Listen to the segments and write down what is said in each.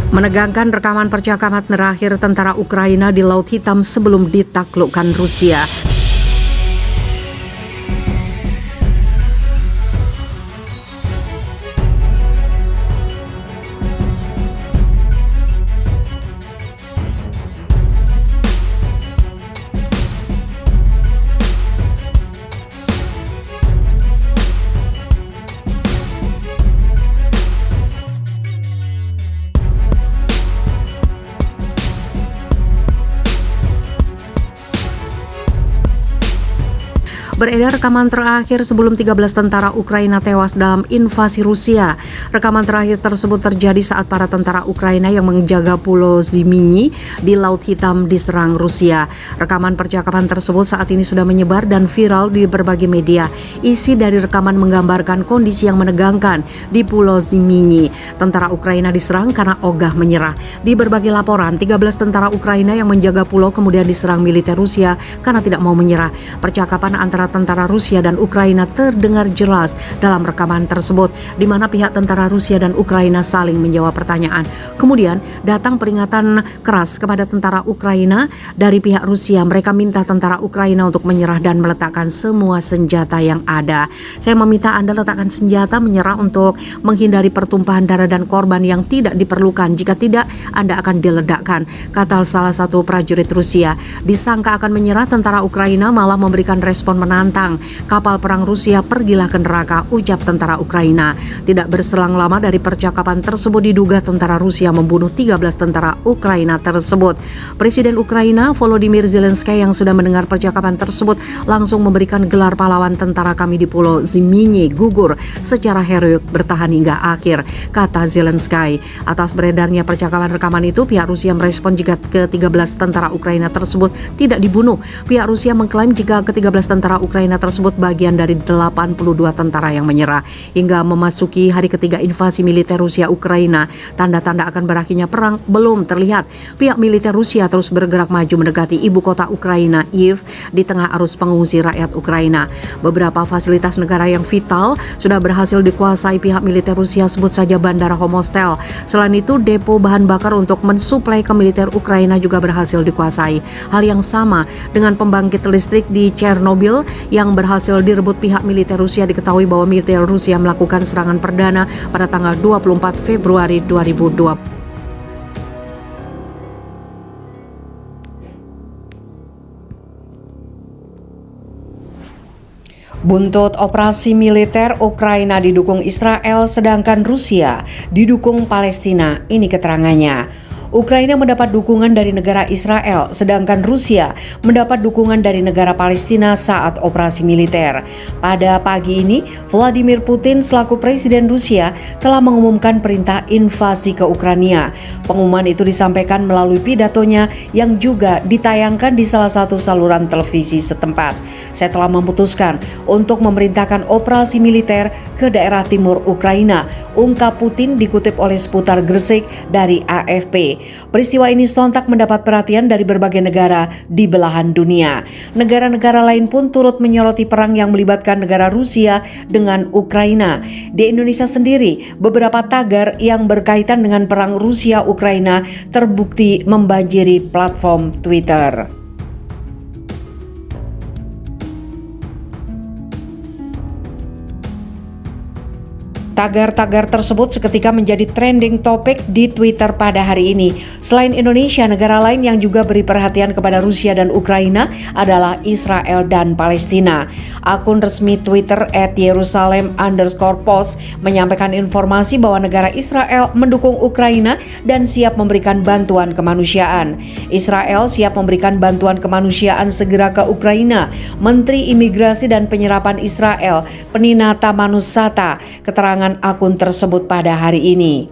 Menegangkan rekaman percakapan terakhir tentara Ukraina di Laut Hitam sebelum ditaklukkan Rusia. Beredar rekaman terakhir sebelum 13 tentara Ukraina tewas dalam invasi Rusia. Rekaman terakhir tersebut terjadi saat para tentara Ukraina yang menjaga Pulau Ziminy di Laut Hitam diserang Rusia. Rekaman percakapan tersebut saat ini sudah menyebar dan viral di berbagai media. Isi dari rekaman menggambarkan kondisi yang menegangkan di Pulau Ziminy. Tentara Ukraina diserang karena ogah menyerah. Di berbagai laporan, 13 tentara Ukraina yang menjaga pulau kemudian diserang militer Rusia karena tidak mau menyerah. Percakapan antara tentara Rusia dan Ukraina terdengar jelas dalam rekaman tersebut, di mana pihak tentara Rusia dan Ukraina saling menjawab pertanyaan. Kemudian datang peringatan keras kepada tentara Ukraina dari pihak Rusia. Mereka minta tentara Ukraina untuk menyerah dan meletakkan semua senjata yang ada. Saya meminta Anda letakkan senjata, menyerah untuk menghindari pertumpahan darah dan korban yang tidak diperlukan. Jika tidak, Anda akan diledakkan, kata salah satu prajurit Rusia. Disangka akan menyerah, tentara Ukraina malah memberikan respon menantang. Kapal perang Rusia, pergilah ke neraka, ucap tentara Ukraina. Tidak berselang lama dari percakapan tersebut diduga tentara Rusia membunuh 13 tentara Ukraina tersebut. Presiden Ukraina Volodymyr Zelensky yang sudah mendengar percakapan tersebut langsung memberikan gelar pahlawan. Tentara kami di Pulau Ziminy gugur secara heroik bertahan hingga akhir, kata Zelensky. Atas beredarnya percakapan rekaman itu, pihak Rusia merespon jika ke-13 tentara Ukraina tersebut tidak dibunuh. Pihak Rusia mengklaim jika ke-13 tentara Ukraina tersebut bagian dari 82 tentara yang menyerah. Hingga memasuki hari ketiga invasi militer Rusia Ukraina, tanda-tanda akan berakhirnya perang belum terlihat. Pihak militer Rusia terus bergerak maju mendekati ibu kota Ukraina, Kyiv, di tengah arus pengungsi rakyat Ukraina. Beberapa fasilitas negara yang vital sudah berhasil dikuasai pihak militer Rusia, sebut saja Bandara Homostel. Selain itu, depo bahan bakar untuk mensuplai ke militer Ukraina juga berhasil dikuasai. Hal yang sama dengan pembangkit listrik di Chernobyl yang berhasil direbut pihak militer Rusia. Diketahui bahwa militer Rusia melakukan serangan perdana pada tanggal 24 Februari 2020. Buntut operasi militer, Ukraina didukung Israel sedangkan Rusia didukung Palestina. Ini keterangannya. Ukraina mendapat dukungan dari negara Israel, sedangkan Rusia mendapat dukungan dari negara Palestina saat operasi militer. Pada pagi ini, Vladimir Putin selaku Presiden Rusia telah mengumumkan perintah invasi ke Ukraina. Pengumuman itu disampaikan melalui pidatonya yang juga ditayangkan di salah satu saluran televisi setempat. Saya telah memutuskan untuk memerintahkan operasi militer ke daerah timur Ukraina, ungkap Putin dikutip oleh seputar Gresik dari AFP. Peristiwa ini sontak mendapat perhatian dari berbagai negara di belahan dunia. Negara-negara lain pun turut menyoroti perang yang melibatkan negara Rusia dengan Ukraina. Di Indonesia sendiri, beberapa tagar yang berkaitan dengan perang Rusia-Ukraina terbukti membanjiri platform Twitter. Tagar-tagar tersebut seketika menjadi trending topik di Twitter pada hari ini. Selain Indonesia, negara lain yang juga beri perhatian kepada Rusia dan Ukraina adalah Israel dan Palestina. Akun resmi Twitter @Yerusalem_post menyampaikan informasi bahwa negara Israel mendukung Ukraina dan siap memberikan bantuan kemanusiaan. Israel siap memberikan bantuan kemanusiaan segera ke Ukraina. Menteri Imigrasi dan Penyerapan Israel, Pnina Tamanus-Sata, keterangan akun tersebut pada hari ini.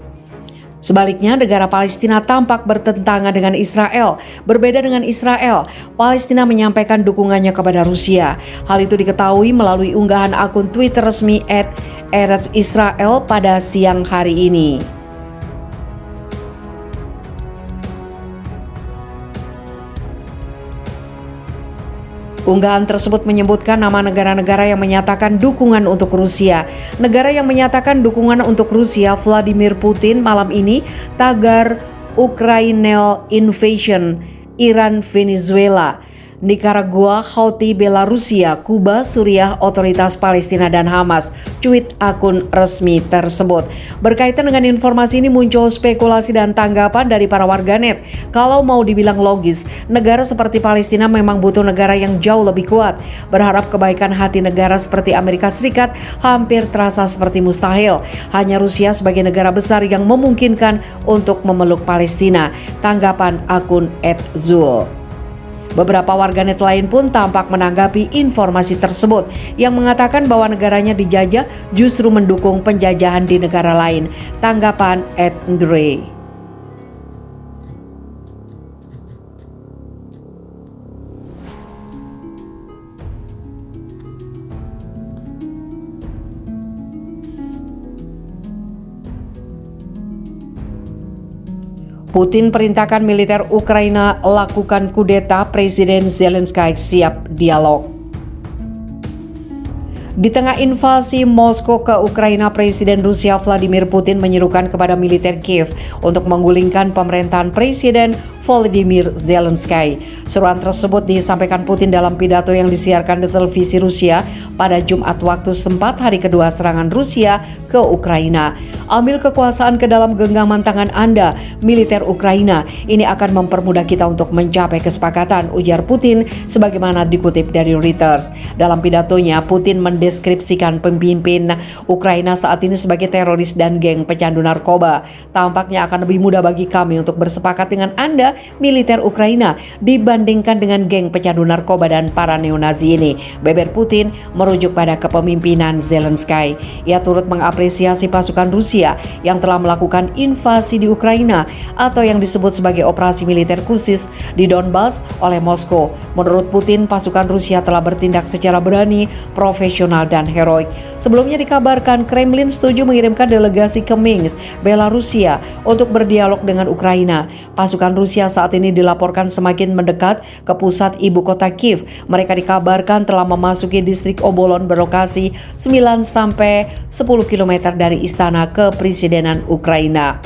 Sebaliknya, negara Palestina tampak bertentangan dengan Israel. Berbeda dengan Israel, Palestina menyampaikan dukungannya kepada Rusia. Hal itu diketahui melalui unggahan akun Twitter resmi @Israel pada siang hari ini. Unggahan tersebut menyebutkan nama negara-negara yang menyatakan dukungan untuk Rusia. Negara yang menyatakan dukungan untuk Rusia, Vladimir Putin malam ini tagar Ukraine invasion, Iran, Venezuela, Nicaragua, Houthi, Belarusia, Kuba, Suriah, Otoritas Palestina, dan Hamas. Tweet akun resmi tersebut. Berkaitan dengan informasi ini muncul spekulasi dan tanggapan dari para warganet. Kalau mau dibilang logis, negara seperti Palestina memang butuh negara yang jauh lebih kuat. Berharap kebaikan hati negara seperti Amerika Serikat hampir terasa seperti mustahil. Hanya Rusia sebagai negara besar yang memungkinkan untuk memeluk Palestina. Tanggapan akun @zul. Beberapa warganet lain pun tampak menanggapi informasi tersebut yang mengatakan bahwa negaranya dijajah justru mendukung penjajahan di negara lain. Tanggapan @Andre. Putin perintahkan militer Ukraina lakukan kudeta, Presiden Zelensky siap dialog. Di tengah invasi Moskow ke Ukraina, Presiden Rusia Vladimir Putin menyerukan kepada militer Kiev untuk menggulingkan pemerintahan Presiden Volodymyr Zelensky. Seruan tersebut disampaikan Putin dalam pidato yang disiarkan di televisi Rusia pada Jumat waktu setempat, hari kedua serangan Rusia ke Ukraina. Ambil kekuasaan ke dalam genggaman tangan Anda, militer Ukraina. Ini akan mempermudah kita untuk mencapai kesepakatan, ujar Putin sebagaimana dikutip dari Reuters. Dalam pidatonya, Putin mendeskripsikan pemimpin Ukraina saat ini sebagai teroris dan geng pecandu narkoba. Tampaknya akan lebih mudah bagi kami untuk bersepakat dengan Anda, militer Ukraina, dibandingkan dengan geng pecandu narkoba dan para neonazi ini, beber Putin merujuk pada kepemimpinan Zelensky. Ia turut mengapresiasi pasukan Rusia yang telah melakukan invasi di Ukraina atau yang disebut sebagai operasi militer khusus di Donbas oleh Moskow. Menurut Putin, pasukan Rusia telah bertindak secara berani, profesional, dan heroik. Sebelumnya dikabarkan Kremlin setuju mengirimkan delegasi ke Minsk, Belarusia untuk berdialog dengan Ukraina. Pasukan Rusia saat ini dilaporkan semakin mendekat ke pusat ibu kota Kiev. Mereka dikabarkan telah memasuki distrik Obolon berlokasi 9-10 km dari istana kepresidenan Ukraina.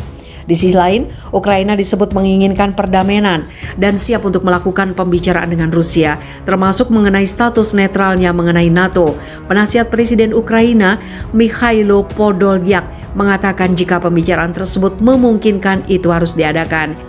Di sisi lain, Ukraina disebut menginginkan perdamaian dan siap untuk melakukan pembicaraan dengan Rusia, termasuk mengenai status netralnya mengenai NATO. Penasihat Presiden Ukraina, Mikhailo Podolyak, mengatakan jika pembicaraan tersebut memungkinkan itu harus diadakan.